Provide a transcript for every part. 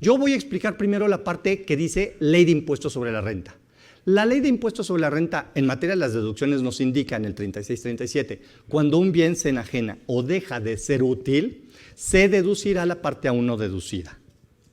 Yo voy a explicar primero la parte que dice Ley de Impuestos sobre la Renta. La Ley de Impuestos sobre la Renta en materia de las deducciones nos indica en el 36-37, cuando un bien se enajena o deja de ser útil, se deducirá la parte a uno deducida.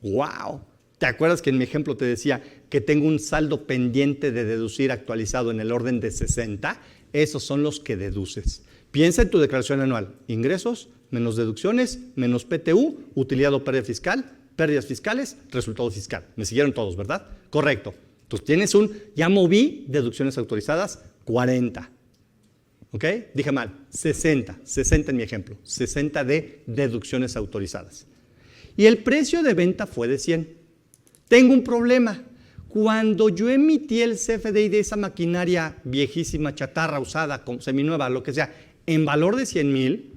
¡Wow! ¿Te acuerdas que en mi ejemplo te decía que tengo un saldo pendiente de deducir actualizado en el orden de 60? Esos son los que deduces. Piensa en tu declaración anual. Ingresos, menos deducciones, menos PTU, utilidad o pérdida fiscal, pérdidas fiscales, resultado fiscal. Me siguieron todos, ¿verdad? Correcto. Entonces tienes ya moví deducciones autorizadas, 40. ¿Ok? Dije mal, 60 en mi ejemplo, 60 de deducciones autorizadas. Y el precio de venta fue de 100. Tengo un problema. Cuando yo emití el CFDI de esa maquinaria viejísima, chatarra, usada, seminueva, lo que sea, en valor de 100,000,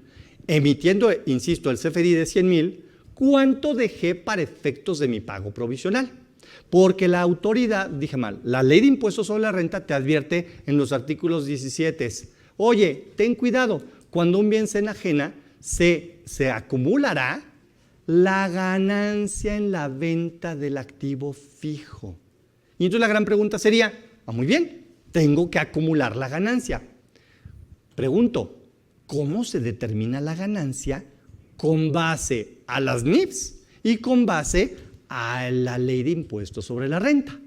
emitiendo, insisto, el CFDI de 100,000, ¿cuánto dejé para efectos de mi pago provisional? Porque la autoridad, dije mal, la Ley de Impuestos sobre la Renta te advierte en los artículos 17. Oye, ten cuidado, cuando un bien se enajena, se acumulará la ganancia en la venta del activo fijo. Y entonces la gran pregunta sería, muy bien, tengo que acumular la ganancia. Pregunto, ¿cómo se determina la ganancia? Con base a las NIFs y con base a la Ley de Impuestos sobre la Renta.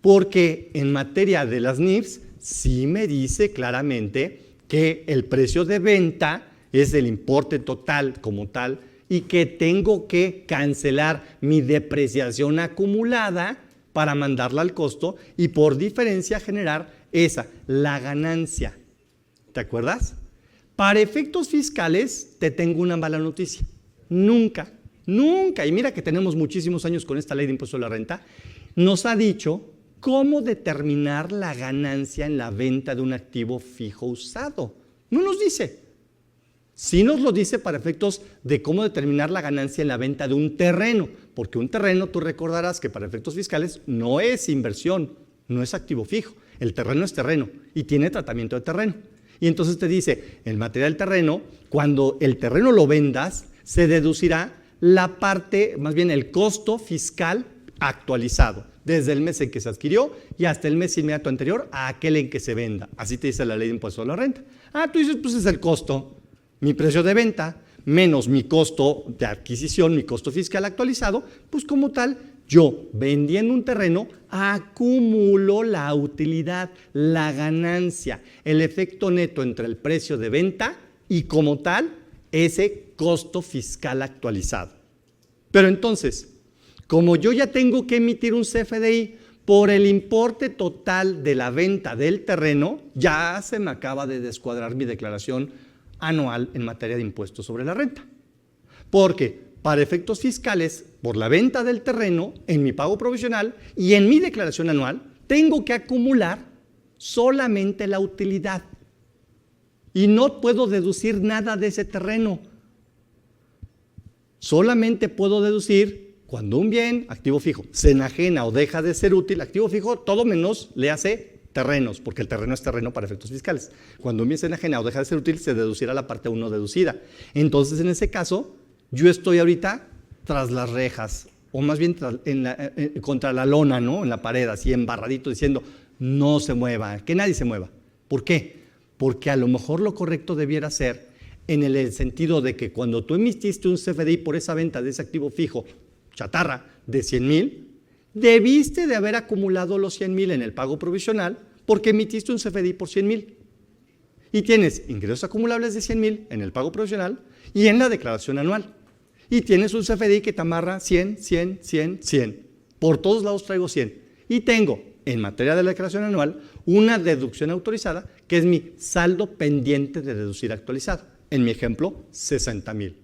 Porque en materia de las NIFs sí me dice claramente que el precio de venta es el importe total como tal y que tengo que cancelar mi depreciación acumulada para mandarla al costo y por diferencia generar la ganancia. ¿Te acuerdas? Para efectos fiscales te tengo una mala noticia. Nunca, y mira que tenemos muchísimos años con esta Ley de Impuestos sobre la Renta, nos ha dicho cómo determinar la ganancia en la venta de un activo fijo usado. No nos dice. Sí nos lo dice para efectos de cómo determinar la ganancia en la venta de un terreno, porque un terreno, tú recordarás que para efectos fiscales no es inversión, no es activo fijo. El terreno es terreno y tiene tratamiento de terreno. Y entonces te dice, en materia del terreno, cuando el terreno lo vendas, se deducirá la parte, más bien el costo fiscal actualizado, desde el mes en que se adquirió y hasta el mes inmediato anterior a aquel en que se venda. Así te dice la Ley de Impuestos sobre la Renta. Tú dices, pues es el costo. Mi precio de venta menos mi costo de adquisición, mi costo fiscal actualizado, pues como tal, yo vendiendo un terreno acumulo la utilidad, la ganancia, el efecto neto entre el precio de venta y como tal, ese costo fiscal actualizado. Pero entonces, como yo ya tengo que emitir un CFDI por el importe total de la venta del terreno, ya se me acaba de descuadrar mi declaración anual en materia de impuestos sobre la renta. Porque para efectos fiscales, por la venta del terreno, en mi pago provisional y en mi declaración anual, tengo que acumular solamente la utilidad. Y no puedo deducir nada de ese terreno. Solamente puedo deducir cuando un bien, activo fijo, se enajena o deja de ser útil, activo fijo, todo menos le hace terrenos, porque el terreno es terreno para efectos fiscales. Cuando un bien se enajena o deja de ser útil, se deducirá la parte 1 deducida. Entonces, en ese caso, yo estoy ahorita tras las rejas, o más bien contra la lona, ¿no? En la pared, así embarradito, diciendo, no se mueva, que nadie se mueva. ¿Por qué? Porque a lo mejor lo correcto debiera ser en el sentido de que cuando tú emitiste un CFDI por esa venta de ese activo fijo, chatarra, de 100,000, debiste de haber acumulado los 100,000 en el pago provisional porque emitiste un CFDI por 100,000. Y tienes ingresos acumulables de 100,000 en el pago provisional y en la declaración anual. Y tienes un CFDI que te amarra 100, 100, 100, 100. Por todos lados traigo 100. Y tengo, en materia de la declaración anual, una deducción autorizada que es mi saldo pendiente de deducir actualizado. En mi ejemplo, 60,000.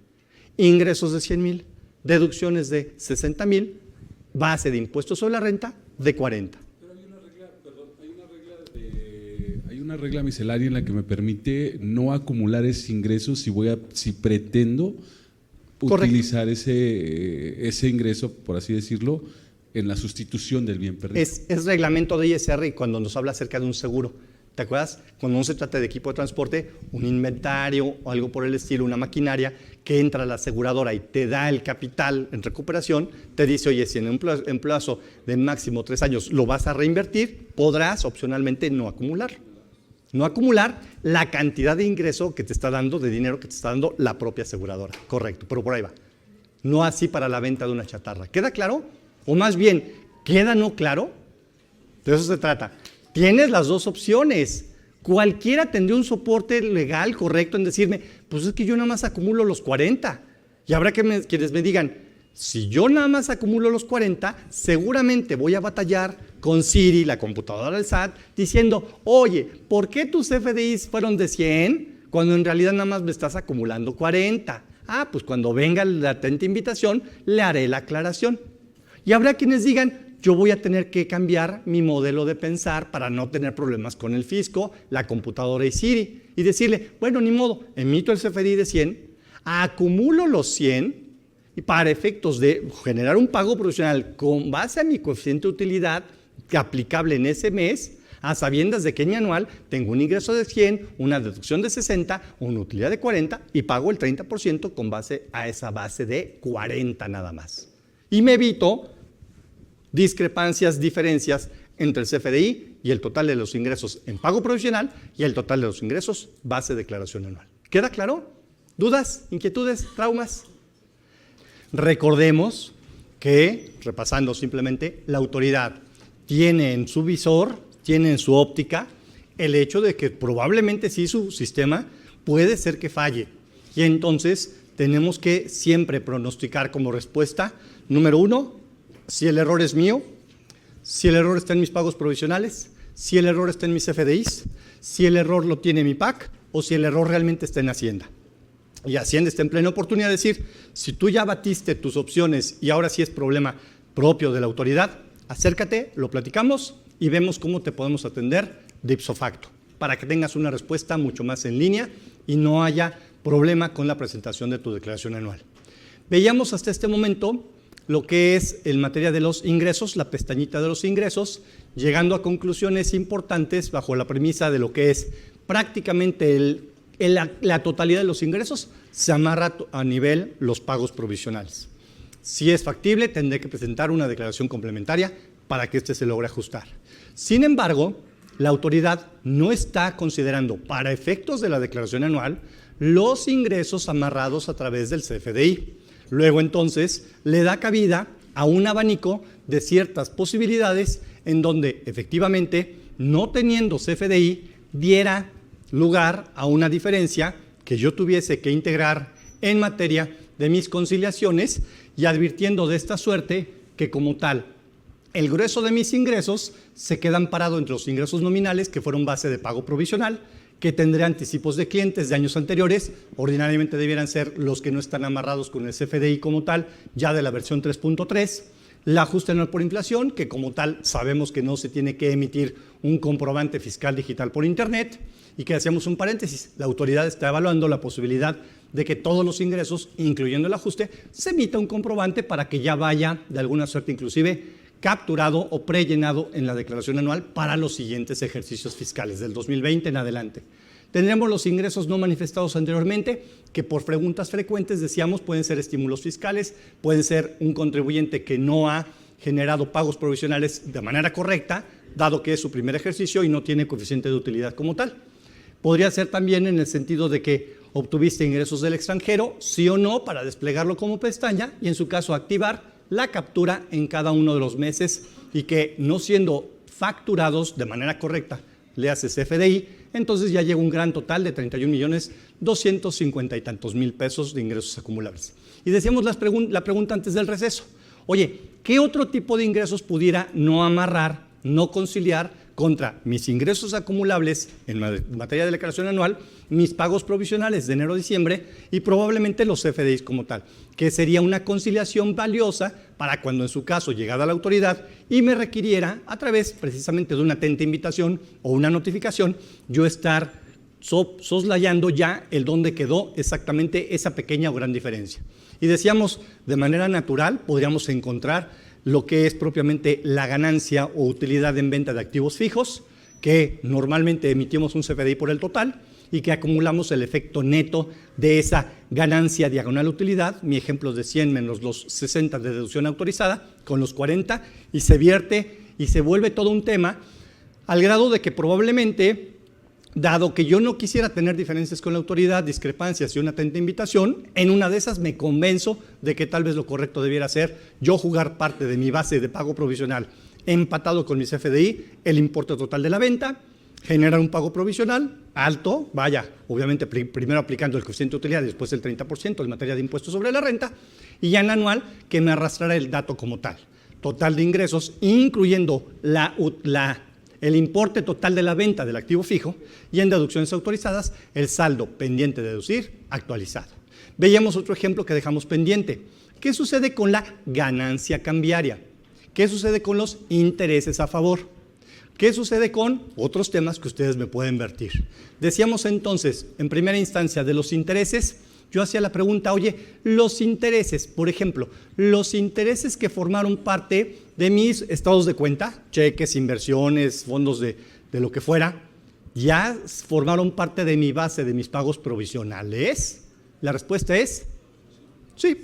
Ingresos de 100,000, deducciones de 60,000, base de impuestos sobre la renta de 40. Pero hay una regla miscelánea en la que me permite no acumular esos ingresos si pretendo utilizar ese ingreso, por así decirlo, en la sustitución del bien perdido. Es reglamento de ISR y cuando nos habla acerca de un seguro. ¿Te acuerdas? Cuando no se trata de equipo de transporte, un inventario o algo por el estilo, una maquinaria que entra a la aseguradora y te da el capital en recuperación, te dice, oye, si en un plazo de máximo 3 años lo vas a reinvertir, podrás opcionalmente no acumular. No acumular la cantidad de ingreso que te está dando, de dinero que te está dando la propia aseguradora. Correcto, pero por ahí va. No así para la venta de una chatarra. ¿Queda claro? O más bien, ¿queda no claro? De eso se trata. Tienes las dos opciones. Cualquiera tendría un soporte legal correcto en decirme, pues es que yo nada más acumulo los 40. Y habrá quienes me digan, si yo nada más acumulo los 40, seguramente voy a batallar con Siri, la computadora del SAT, diciendo, oye, ¿por qué tus FDIs fueron de 100 cuando en realidad nada más me estás acumulando 40? Ah, pues cuando venga la atenta invitación, le haré la aclaración. Y habrá quienes digan, yo voy a tener que cambiar mi modelo de pensar para no tener problemas con el fisco, la computadora y Siri. Y decirle, bueno, ni modo, emito el CFDI de 100, acumulo los 100 y para efectos de generar un pago provisional con base a mi coeficiente de utilidad aplicable en ese mes, a sabiendas de que en mi anual tengo un ingreso de 100, una deducción de 60, una utilidad de 40 y pago el 30% con base a esa base de 40 nada más. Y me evito discrepancias, diferencias entre el CFDI y el total de los ingresos en pago provisional y el total de los ingresos base declaración anual. ¿Queda claro? ¿Dudas? ¿Inquietudes? ¿Traumas? Recordemos que, repasando simplemente, la autoridad tiene en su visor, tiene en su óptica el hecho de que probablemente sí su sistema puede ser que falle. Y entonces tenemos que siempre pronosticar como respuesta, número 1, si el error es mío, si el error está en mis pagos provisionales, si el error está en mis FDIs, si el error lo tiene mi PAC o si el error realmente está en Hacienda. Y Hacienda está en plena oportunidad de decir, si tú ya batiste tus opciones y ahora sí es problema propio de la autoridad, acércate, lo platicamos y vemos cómo te podemos atender de ipso facto, para que tengas una respuesta mucho más en línea y no haya problema con la presentación de tu declaración anual. Veíamos hasta este momento lo que es en materia de los ingresos, la pestañita de los ingresos, llegando a conclusiones importantes bajo la premisa de lo que es prácticamente la totalidad de los ingresos se amarra a nivel los pagos provisionales. Si es factible, tendré que presentar una declaración complementaria para que éste se logre ajustar. Sin embargo, la autoridad no está considerando para efectos de la declaración anual los ingresos amarrados a través del CFDI. Luego entonces le da cabida a un abanico de ciertas posibilidades en donde efectivamente no teniendo CFDI diera lugar a una diferencia que yo tuviese que integrar en materia de mis conciliaciones y advirtiendo de esta suerte que como tal el grueso de mis ingresos se quedan parados entre los ingresos nominales que fueron base de pago provisional, que tendré anticipos de clientes de años anteriores, ordinariamente debieran ser los que no están amarrados con el CFDI como tal, ya de la versión 3.3, el ajuste anual por inflación, que como tal sabemos que no se tiene que emitir un comprobante fiscal digital por internet, y que hacemos un paréntesis, la autoridad está evaluando la posibilidad de que todos los ingresos, incluyendo el ajuste, se emita un comprobante para que ya vaya de alguna suerte inclusive capturado o prellenado en la declaración anual para los siguientes ejercicios fiscales del 2020 en adelante. Tendremos los ingresos no manifestados anteriormente, que por preguntas frecuentes decíamos pueden ser estímulos fiscales, pueden ser un contribuyente que no ha generado pagos provisionales de manera correcta, dado que es su primer ejercicio y no tiene coeficiente de utilidad como tal. Podría ser también en el sentido de que obtuviste ingresos del extranjero, sí o no, para desplegarlo como pestaña y en su caso activar la captura en cada uno de los meses y que no siendo facturados de manera correcta le haces FDI, entonces ya llega un gran total de 31.250.000 y tantos mil pesos de ingresos acumulables. Y decíamos la pregunta antes del receso, oye, ¿qué otro tipo de ingresos pudiera no amarrar, no conciliar contra mis ingresos acumulables en materia de declaración anual, mis pagos provisionales de enero a diciembre y probablemente los CFDIs como tal, que sería una conciliación valiosa para cuando en su caso llegada a la autoridad y me requiriera a través precisamente de una atenta invitación o una notificación, yo estar soslayando ya el dónde quedó exactamente esa pequeña o gran diferencia. Y decíamos, de manera natural podríamos encontrar lo que es propiamente la ganancia o utilidad en venta de activos fijos, que normalmente emitimos un CFDI por el total y que acumulamos el efecto neto de esa ganancia diagonal utilidad, mi ejemplo es de 100 menos los 60 de deducción autorizada, con los 40, y se vierte y se vuelve todo un tema, al grado de que probablemente, dado que yo no quisiera tener diferencias con la autoridad, discrepancias y una atenta invitación, en una de esas me convenzo de que tal vez lo correcto debiera ser yo jugar parte de mi base de pago provisional empatado con mi CFDI, el importe total de la venta, generar un pago provisional alto, vaya, obviamente primero aplicando el coeficiente de utilidad y después el 30% en materia de impuestos sobre la renta, y ya en anual que me arrastrara el dato como tal, total de ingresos, incluyendo el importe total de la venta del activo fijo, y en deducciones autorizadas el saldo pendiente de deducir actualizado. Veíamos otro ejemplo que dejamos pendiente. ¿Qué sucede con la ganancia cambiaria? ¿Qué sucede con los intereses a favor? ¿Qué sucede con otros temas que ustedes me pueden vertir? Decíamos entonces, en primera instancia, de los intereses, yo hacía la pregunta, oye, los intereses, por ejemplo, los intereses que formaron parte de mis estados de cuenta, cheques, inversiones, fondos de lo que fuera, ¿ya formaron parte de mi base de mis pagos provisionales? La respuesta es sí.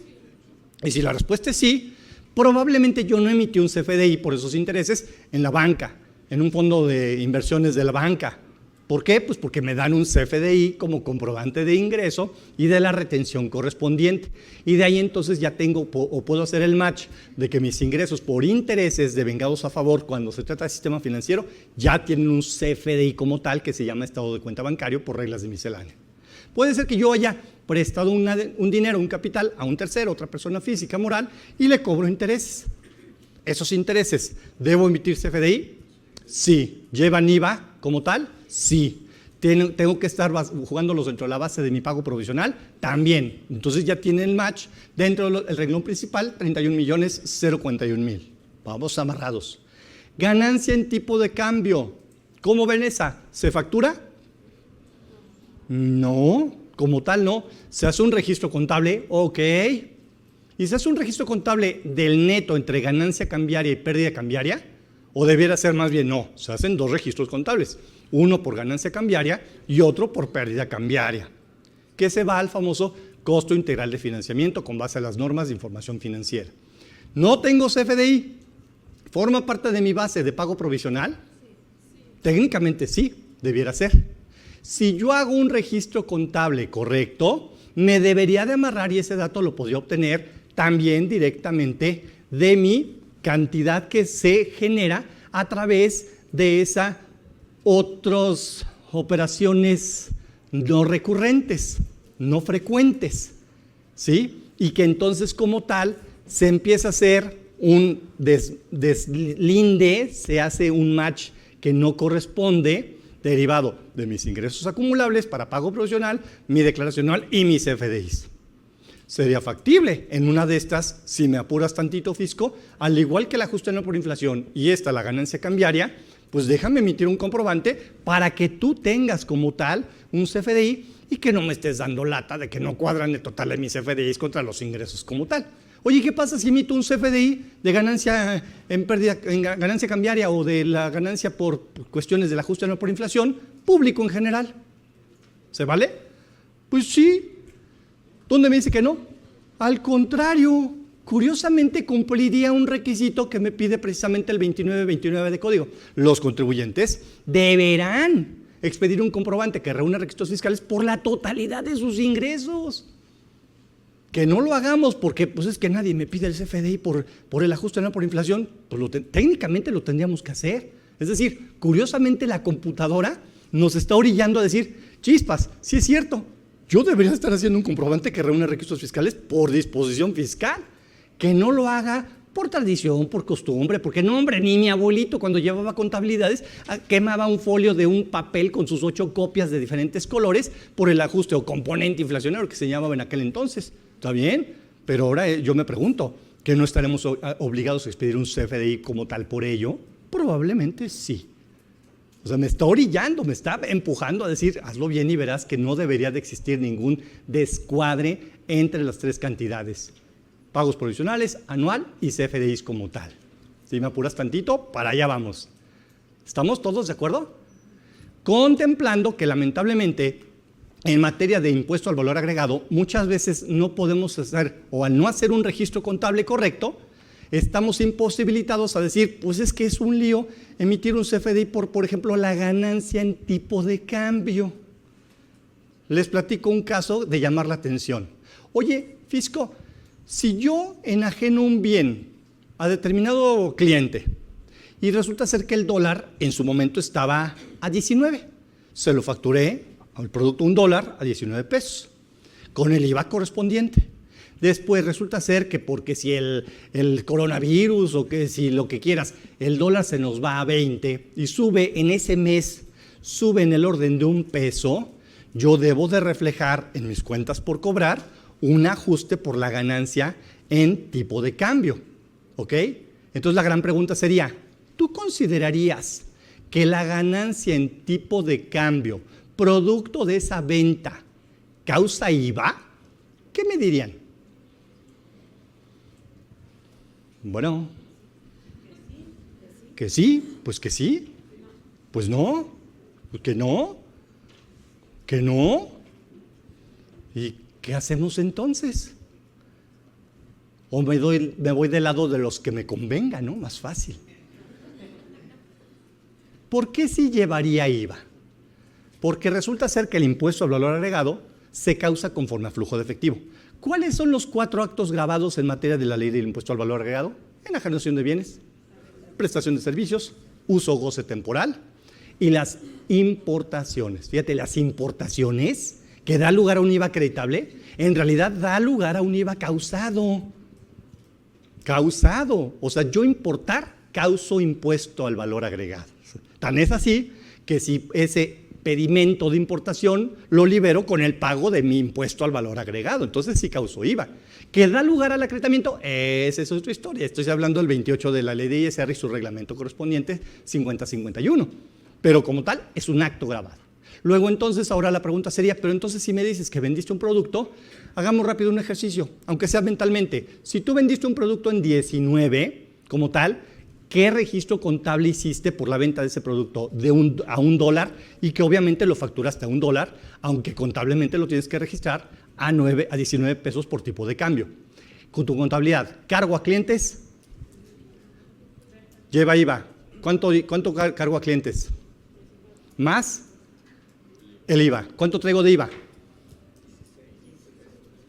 Y si la respuesta es sí, probablemente yo no emití un CFDI por esos intereses en la banca, en un fondo de inversiones de la banca. ¿Por qué? Pues porque me dan un CFDI como comprobante de ingreso y de la retención correspondiente. Y de ahí entonces ya tengo o puedo hacer el match de que mis ingresos por intereses devengados a favor cuando se trata de sistema financiero ya tienen un CFDI como tal que se llama estado de cuenta bancario por reglas de miscelánea. Puede ser que yo haya prestado un dinero, un capital a un tercero, otra persona física, moral, y le cobro intereses. Esos intereses, ¿debo emitir CFDI? Sí. ¿Llevan IVA como tal? Sí. ¿Tengo que estar jugándolos dentro de la base de mi pago provisional? También. Entonces ya tiene el match dentro del renglón principal, 31.041.000. Vamos amarrados. Ganancia en tipo de cambio. ¿Cómo ven esa? ¿Se factura? No, como tal no. Se hace un registro contable, ok. ¿Y se hace un registro contable del neto entre ganancia cambiaria y pérdida cambiaria? ¿O debiera ser más bien no? Se hacen dos registros contables. Uno por ganancia cambiaria y otro por pérdida cambiaria, que se va al famoso costo integral de financiamiento con base a las normas de información financiera. ¿No tengo CFDI? ¿Forma parte de mi base de pago provisional? Técnicamente sí, debiera ser. Si yo hago un registro contable correcto, me debería de amarrar y ese dato lo podría obtener también directamente de mi cantidad que se genera a través de esas otras operaciones no recurrentes, no frecuentes, ¿sí? Y que entonces como tal se empieza a hacer un deslinde, se hace un match que no corresponde derivado de mis ingresos acumulables para pago provisional, mi declaración anual y mis CFDIs. Sería factible en una de estas, si me apuras tantito fisco, al igual que el ajuste anual por inflación y esta la ganancia cambiaria, pues déjame emitir un comprobante para que tú tengas como tal un CFDI y que no me estés dando lata de que no cuadran el total de mis CFDIs contra los ingresos como tal. Oye, ¿qué pasa si emito un CFDI de ganancia en ganancia cambiaria o de la ganancia por cuestiones del ajuste anual por inflación, público en general? ¿Se vale? Pues sí. ¿Dónde me dice que no? Al contrario, curiosamente cumpliría un requisito que me pide precisamente el 2929 de código. Los contribuyentes deberán expedir un comprobante que reúne requisitos fiscales por la totalidad de sus ingresos. Que no lo hagamos porque pues es que nadie me pide el CFDI por el ajuste anual por inflación, pues técnicamente lo tendríamos que hacer. Es decir, curiosamente la computadora nos está orillando a decir, chispas, sí es cierto, yo debería estar haciendo un comprobante que reúne requisitos fiscales por disposición fiscal, que no lo haga por tradición, por costumbre, porque no, hombre, ni mi abuelito cuando llevaba contabilidades quemaba un folio de un papel con sus 8 copias de diferentes colores por el ajuste o componente inflacionario que se llamaba en aquel entonces. ¿Está bien? Pero ahora yo me pregunto, ¿que no estaremos obligados a expedir un CFDI como tal por ello? Probablemente sí. O sea, me está orillando, me está empujando a decir, hazlo bien y verás que no debería de existir ningún descuadre entre las tres cantidades. Pagos provisionales, anual y CFDIs como tal. Si me apuras tantito, para allá vamos. ¿Estamos todos de acuerdo? contemplando que lamentablemente en materia de impuesto al valor agregado muchas veces no podemos hacer, o al no hacer un registro contable correcto, estamos imposibilitados a decir, pues es que es un lío emitir un CFDI por ejemplo, la ganancia en tipo de cambio. Les platico un caso de llamar la atención. Oye, fisco, si yo enajeno un bien a determinado cliente y resulta ser que el dólar en su momento estaba a 19, se lo facturé al producto $1 a 19 pesos, con el IVA correspondiente. Después resulta ser que porque si el coronavirus o que si lo que quieras, el dólar se nos va a 20 y sube en ese mes, sube en el orden de $1, yo debo de reflejar en mis cuentas por cobrar un ajuste por la ganancia en tipo de cambio, ¿ok? Entonces la gran pregunta sería, ¿tú considerarías que la ganancia en tipo de cambio, producto de esa venta, causa IVA? ¿Qué me dirían? Bueno, que sí, pues que sí, pues no, pues que no, que no. ¿Y qué hacemos entonces? O me voy del lado de los que me convenga, ¿no? Más fácil. ¿Por qué sí llevaría IVA? Porque resulta ser que el impuesto al valor agregado se causa conforme a flujo de efectivo. ¿Cuáles son los 4 actos gravados en materia de la ley del impuesto al valor agregado? Enajenación de bienes, prestación de servicios, uso o goce temporal y las importaciones. Fíjate, las importaciones que da lugar a un IVA acreditable, en realidad da lugar a un IVA causado. Causado. O sea, yo importar causo impuesto al valor agregado. Tan es así que si ese pedimento de importación lo libero con el pago de mi impuesto al valor agregado, entonces sí causó IVA. ¿Que da lugar al acreditamiento? Esa es otra historia. Estoy hablando del 28 de la ley de ISR y su reglamento correspondiente 5051. Pero como tal, es un acto grabado. Luego entonces, ahora la pregunta sería, pero entonces si me dices que vendiste un producto, hagamos rápido un ejercicio, aunque sea mentalmente. Si tú vendiste un producto en 19, como tal, ¿qué registro contable hiciste por la venta de ese producto a $1 y que obviamente lo facturaste a $1, aunque contablemente lo tienes que registrar a 19 pesos por tipo de cambio? Con tu contabilidad, cargo a clientes, lleva IVA. ¿Cuánto cargo a clientes? Más el IVA. ¿Cuánto traigo de IVA?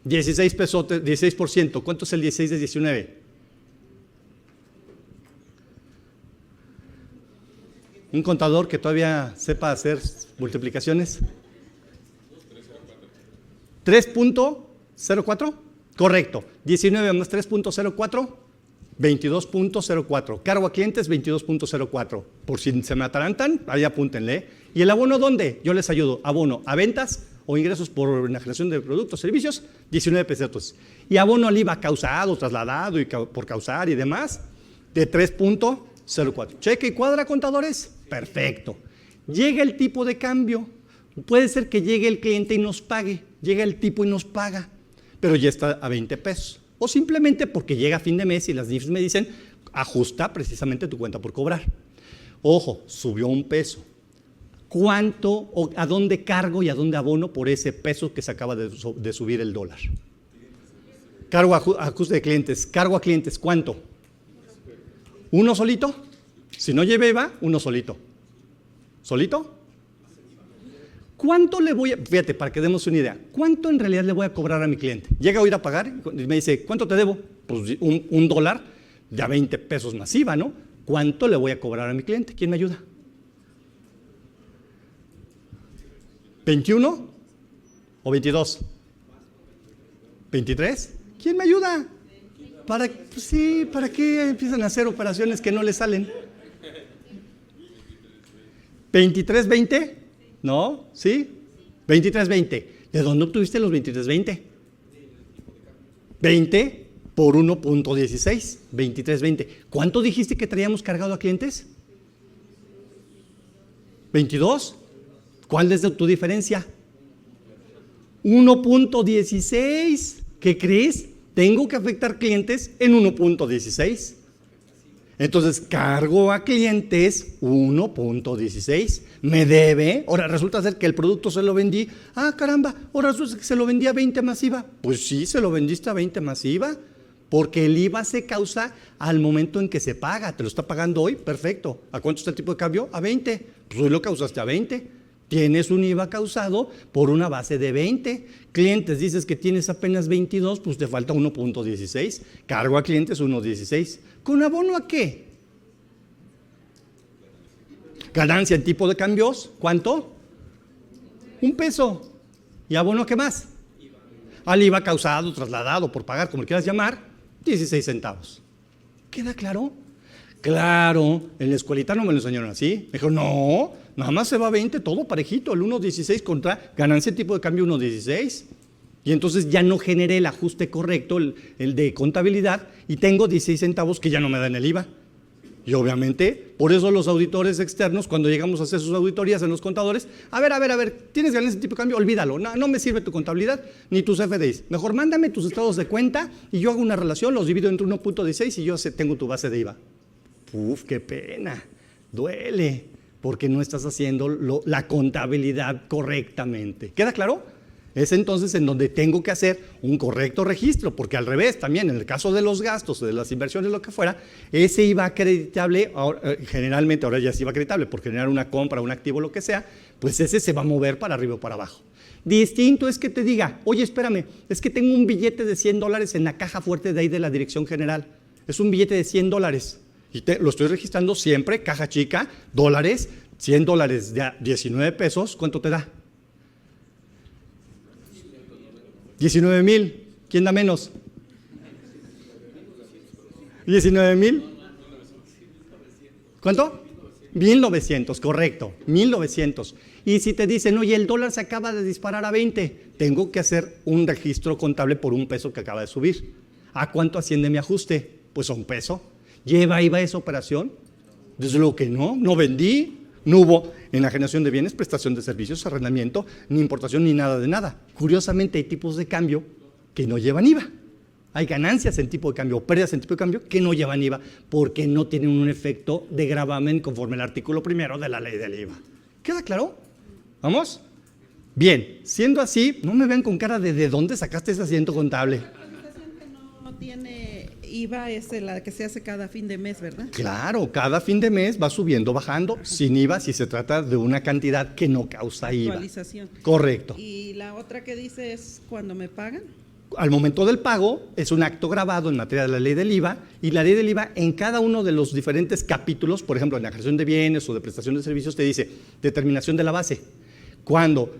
16 pesos, 16%. ¿Cuánto es el 16 de 19? ¿Un contador que todavía sepa hacer multiplicaciones? 3.04. Correcto. 19 más 3.04, 22.04. Cargo a clientes, 22.04. Por si se me atarantan, ahí apúntenle. ¿Y el abono dónde? Yo les ayudo. Abono a ventas o ingresos por enajenación de productos, servicios, 19 pesos. Y abono al IVA causado, trasladado y por causar y demás, de 3.04. Cheque y cuadra, contadores. Perfecto. Llega el tipo de cambio. Puede ser que llegue el cliente y nos pague. Llega el tipo y nos paga, pero ya está a 20 pesos. O simplemente porque llega a fin de mes y las DIFs me dicen, ajusta precisamente tu cuenta por cobrar. Ojo, subió $1. ¿Cuánto o a dónde cargo y a dónde abono por ese peso que se acaba de subir el dólar? Cargo ajuste de clientes. Cargo a clientes, ¿cuánto? ¿Uno solito? Si no lleva IVA, uno solito. ¿Solito? ¿Cuánto le voy a, fíjate, para que demos una idea, cuánto en realidad le voy a cobrar a mi cliente? Llega a ir a pagar y me dice, ¿cuánto te debo? Pues $1 de a 20 pesos más IVA, ¿no? ¿Cuánto le voy a cobrar a mi cliente? ¿Quién me ayuda? ¿21 o 22? ¿23? ¿Quién me ayuda? Pues sí, ¿para qué empiezan a hacer operaciones que no le salen? ¿23-20? ¿No? ¿Sí? 23-20. ¿De dónde obtuviste los 23-20? 20 por 1.16. 23-20. ¿Cuánto dijiste que traíamos cargado a clientes? 22. ¿Cuál es tu diferencia? 1.16. ¿Qué crees? Tengo que afectar clientes en 1.16. Entonces, cargo a clientes 1.16, me debe, ahora resulta ser que el producto se lo vendí, caramba, ahora resulta que se lo vendí a 20 más IVA. Pues sí, se lo vendiste a 20 más IVA, porque el IVA se causa al momento en que se paga, te lo está pagando hoy, perfecto. ¿A cuánto está el tipo de cambio? A 20, pues hoy lo causaste a 20. Tienes un IVA causado por una base de 20. Clientes, dices que tienes apenas 22, pues te falta 1.16. Cargo a clientes 1.16. ¿Con abono a qué? Ganancia en tipo de cambios, ¿cuánto? 1 peso. ¿Y abono qué más? Al IVA causado, trasladado, por pagar, como le quieras llamar, 16 centavos. ¿Queda claro? Claro, en la escuelita no me lo enseñaron así. Me dijo, no, nada más se va a 20, todo parejito, el 1.16 contra ganancia tipo de cambio 1.16. Y entonces ya no generé el ajuste correcto, el de contabilidad, y tengo 16 centavos que ya no me dan el IVA. Y obviamente, por eso los auditores externos, cuando llegamos a hacer sus auditorías en los contadores, a ver, ¿tienes ganancia tipo de cambio? Olvídalo, no me sirve tu contabilidad ni tus FDIs. Mejor mándame tus estados de cuenta y yo hago una relación, los divido entre 1.16 y yo tengo tu base de IVA. Uf, qué pena, duele, porque no estás haciendo la contabilidad correctamente. ¿Queda claro? Es entonces en donde tengo que hacer un correcto registro, porque al revés también, en el caso de los gastos, de las inversiones, lo que fuera, ese IVA acreditable, generalmente ahora ya es IVA acreditable por generar una compra, un activo, lo que sea, pues ese se va a mover para arriba o para abajo. Distinto es que te diga, oye, espérame, es que tengo un billete de $100 en la caja fuerte de ahí de la dirección general. Es un billete de $100 y lo estoy registrando siempre, caja chica, dólares, $100 de 19 pesos, ¿cuánto te da? 19,000, ¿quién da menos? 19,000. ¿Cuánto? 1,900, correcto, 1,900. Y si te dicen, oye, el dólar se acaba de disparar a 20, tengo que hacer un registro contable por $1 que acaba de subir. ¿A cuánto asciende mi ajuste? Pues a $1. ¿Lleva IVA esa operación? Desde luego que no vendí. No hubo enajenación de bienes, prestación de servicios, arrendamiento, ni importación, ni nada de nada. Curiosamente, hay tipos de cambio que no llevan IVA. Hay ganancias en tipo de cambio o pérdidas en tipo de cambio que no llevan IVA porque no tienen un efecto de gravamen conforme al artículo 1 de la ley del IVA. ¿Queda claro? ¿Vamos? Bien, siendo así, no me vean con cara de dónde sacaste ese asiento contable. La cotización que no tiene IVA es la que se hace cada fin de mes, ¿verdad? Claro, cada fin de mes va subiendo, bajando, sin IVA si se trata de una cantidad que no causa IVA. Actualización. Correcto. Y la otra que dice es cuando me pagan. Al momento del pago es un acto grabado en materia de la ley del IVA y la ley del IVA en cada uno de los diferentes capítulos, por ejemplo, en la enajenación de bienes o de prestación de servicios, te dice determinación de la base. Cuando,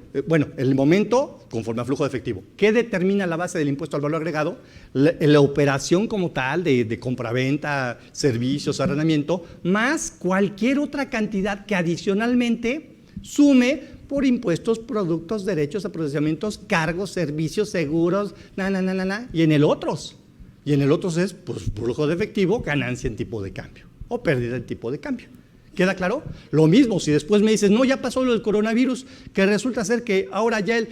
el momento conforme a flujo de efectivo. ¿Qué determina la base del impuesto al valor agregado? La operación como tal de compraventa, servicios, arrendamiento, más cualquier otra cantidad que adicionalmente sume por impuestos, productos, derechos, procesamientos, cargos, servicios, seguros, y en el otros. Y en el otros es flujo de efectivo, ganancia en tipo de cambio o pérdida en tipo de cambio. ¿Queda claro? Lo mismo, si después me dices, no, ya pasó lo del coronavirus, que resulta ser que ahora ya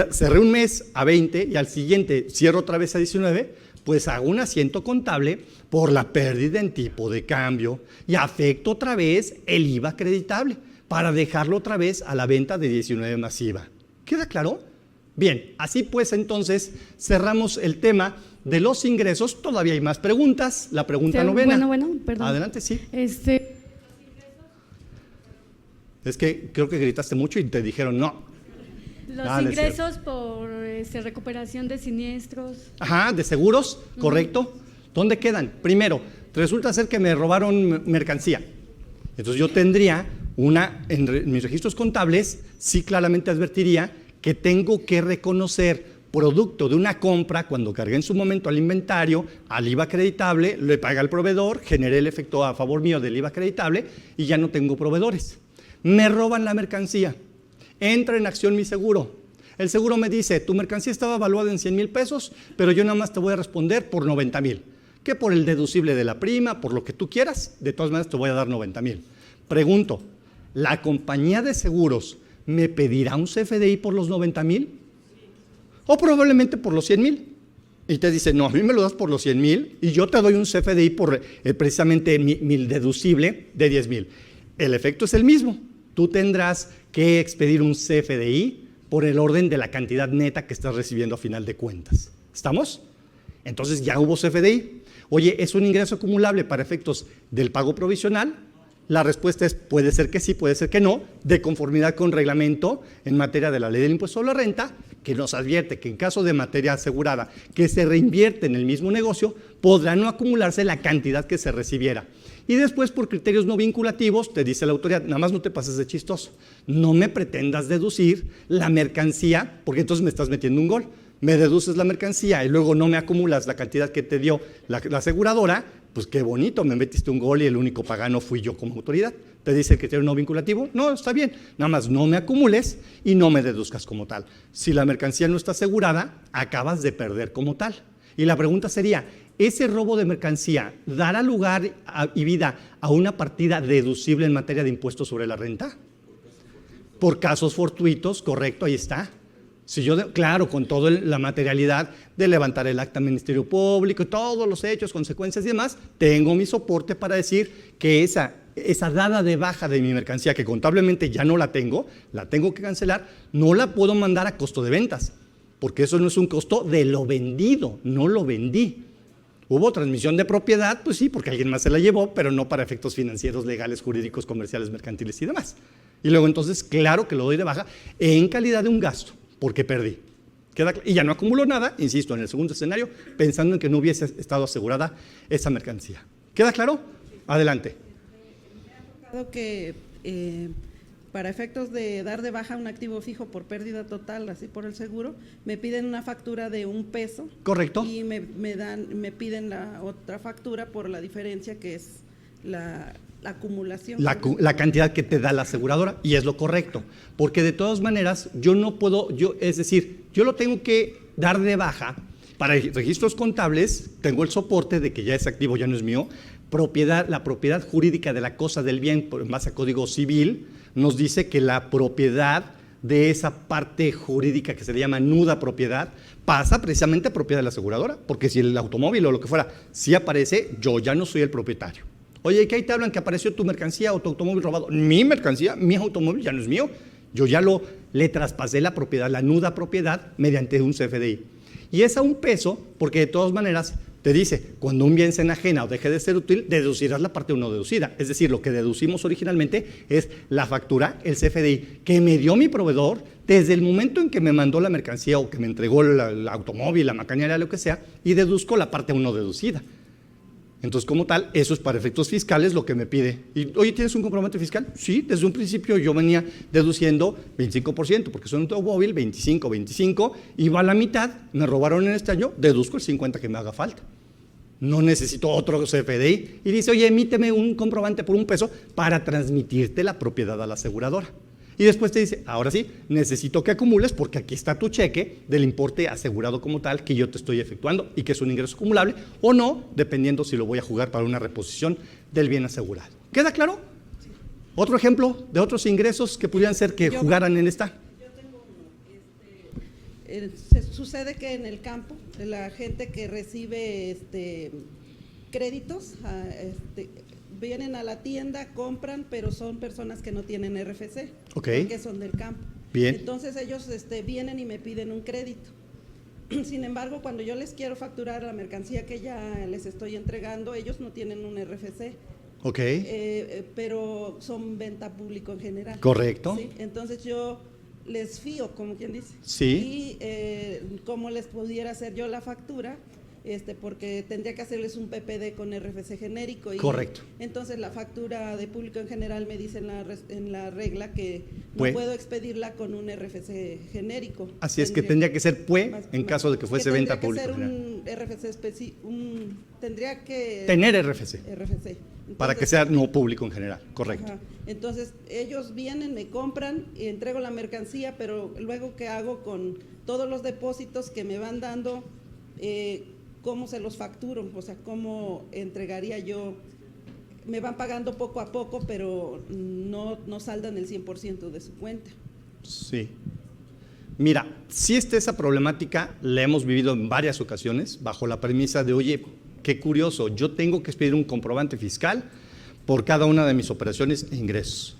cerré un mes a 20 y al siguiente cierro otra vez a 19, pues hago un asiento contable por la pérdida en tipo de cambio y afecto otra vez el IVA acreditable para dejarlo otra vez a la venta de 19 más IVA. ¿Queda claro? Bien, así pues entonces cerramos el tema de los ingresos. Todavía hay más preguntas. La pregunta novena. Bueno, perdón. Adelante, sí. Es que creo que gritaste mucho y te dijeron no. Los ingresos por recuperación de siniestros. Ajá, de seguros, correcto. ¿Dónde quedan? Primero, resulta ser que me robaron mercancía. Entonces yo tendría en mis registros contables, sí claramente advertiría que tengo que reconocer producto de una compra cuando cargué en su momento al inventario, al IVA acreditable, le paga al proveedor, generé el efecto a favor mío del IVA acreditable y ya no tengo proveedores. Me roban la mercancía, entra en acción mi seguro. El seguro me dice, tu mercancía estaba valuada en 100,000 pesos, pero yo nada más te voy a responder por 90,000. Que por el deducible de la prima, por lo que tú quieras, de todas maneras te voy a dar 90,000. Pregunto, ¿la compañía de seguros me pedirá un CFDI por los 90,000? O probablemente por los 100,000. y te dice, no, a mí me lo das por los 100,000 y yo te doy un CFDI por precisamente mi deducible de 10,000. El efecto es el mismo. Tú tendrás que expedir un CFDI por el orden de la cantidad neta que estás recibiendo a final de cuentas. ¿Estamos? Entonces ya hubo CFDI. Oye, ¿es un ingreso acumulable para efectos del pago provisional? La respuesta es puede ser que sí, puede ser que no, de conformidad con reglamento en materia de la ley del impuesto sobre la renta, que nos advierte que en caso de materia asegurada que se reinvierte en el mismo negocio, podrá no acumularse la cantidad que se recibiera. Y después, por criterios no vinculativos, te dice la autoridad, nada más no te pases de chistoso, no me pretendas deducir la mercancía, porque entonces me estás metiendo un gol. Me deduces la mercancía y luego no me acumulas la cantidad que te dio la aseguradora, pues qué bonito, me metiste un gol y el único pagano fui yo como autoridad. Te dice el criterio no vinculativo, no, está bien, nada más no me acumules y no me deduzcas como tal. Si la mercancía no está asegurada, acabas de perder como tal. Y la pregunta sería, ¿ese robo de mercancía dará lugar y vida a una partida deducible en materia de impuestos sobre la renta? Por casos fortuitos, correcto, ahí está. Si yo, claro, con toda la materialidad de levantar el acta al Ministerio Público, todos los hechos, consecuencias y demás, tengo mi soporte para decir que esa dada de baja de mi mercancía, que contablemente ya no la tengo que cancelar, no la puedo mandar a costo de ventas, porque eso no es un costo de lo vendido, no lo vendí. ¿Hubo transmisión de propiedad? Pues sí, porque alguien más se la llevó, pero no para efectos financieros, legales, jurídicos, comerciales, mercantiles y demás. Y luego entonces, claro que lo doy de baja en calidad de un gasto, porque perdí. Y ya no acumulo nada, insisto, en el segundo escenario, pensando en que no hubiese estado asegurada esa mercancía. ¿Queda claro? Adelante. Me ha tocado que para efectos de dar de baja un activo fijo por pérdida total, así por el seguro, me piden una factura de $1. Correcto. Y me piden la otra factura por la diferencia que es la acumulación. La cantidad que te da la aseguradora, y es lo correcto, porque de todas maneras yo no puedo, es decir, yo lo tengo que dar de baja. Para registros contables tengo el soporte de que ya ese activo ya no es mío. La propiedad jurídica de la cosa del bien, en base a Código Civil, nos dice que la propiedad de esa parte jurídica que se le llama nuda propiedad pasa precisamente a propiedad de la aseguradora, porque si el automóvil o lo que fuera sí aparece, yo ya no soy el propietario. Oye, ¿qué ahí te hablan que apareció tu mercancía o tu automóvil robado? Mi mercancía, mi automóvil ya no es mío. Yo ya le traspasé la propiedad, la nuda propiedad, mediante un CFDI. Y es a $1, porque de todas maneras te dice, cuando un bien se enajena o deje de ser útil, deducirás la parte no deducida. Es decir, lo que deducimos originalmente es la factura, el CFDI, que me dio mi proveedor desde el momento en que me mandó la mercancía o que me entregó el automóvil, la maquinaria, lo que sea, y deduzco la parte no deducida. Entonces, como tal, eso es para efectos fiscales lo que me pide. Y, oye, ¿tienes un comprobante fiscal? Sí, desde un principio yo venía deduciendo 25%, porque son un automóvil, 25, y va a la mitad, me robaron en este año, deduzco el 50% que me haga falta. No necesito otro CFDI. Y dice, oye, emíteme un comprobante por $1 para transmitirte la propiedad a la aseguradora. Y después te dice, ahora sí, necesito que acumules porque aquí está tu cheque del importe asegurado como tal que yo te estoy efectuando y que es un ingreso acumulable o no, dependiendo si lo voy a jugar para una reposición del bien asegurado. ¿Queda claro? Sí. Otro ejemplo de otros ingresos que pudieran ser que jugaran en esta. Yo tengo uno. Sucede que en el campo, la gente que recibe créditos, vienen a la tienda, compran, pero son personas que no tienen RFC, que son del campo. Bien. Entonces ellos vienen y me piden un crédito. Sin embargo, cuando yo les quiero facturar la mercancía que ya les estoy entregando, ellos no tienen un RFC. Ok. Pero son venta público en general. Correcto. ¿Sí? Entonces yo les fío, como quien dice. Sí. Y cómo les pudiera hacer yo la factura, porque tendría que hacerles un PPD con RFC genérico. Correcto. Entonces la factura de público en general me dice en la regla que no puedo expedirla con un RFC genérico. Así es que tendría que ser PUE en caso de que fuese venta pública. Tendría que ser un RFC específico, tendría que tener RFC. Entonces, para que sea no público en general, correcto. Ajá. Entonces ellos vienen, me compran y entrego la mercancía, pero luego ¿qué hago con todos los depósitos que me van dando? ¿Cómo se los facturo? O sea, ¿cómo entregaría yo? Me van pagando poco a poco, pero no saldan el 100% de su cuenta. Sí. Mira, si esa problemática la hemos vivido en varias ocasiones bajo la premisa de, oye, qué curioso, yo tengo que expedir un comprobante fiscal por cada una de mis operaciones e ingresos.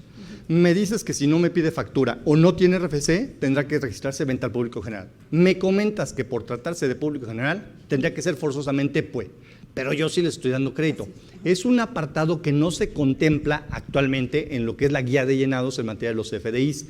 Me dices que si no me pide factura o no tiene RFC, tendrá que registrarse venta al público general. Me comentas que por tratarse de público general, tendría que ser forzosamente PUE, pero yo sí le estoy dando crédito. Es un apartado que no se contempla actualmente en lo que es la guía de llenados en materia de los FDIs.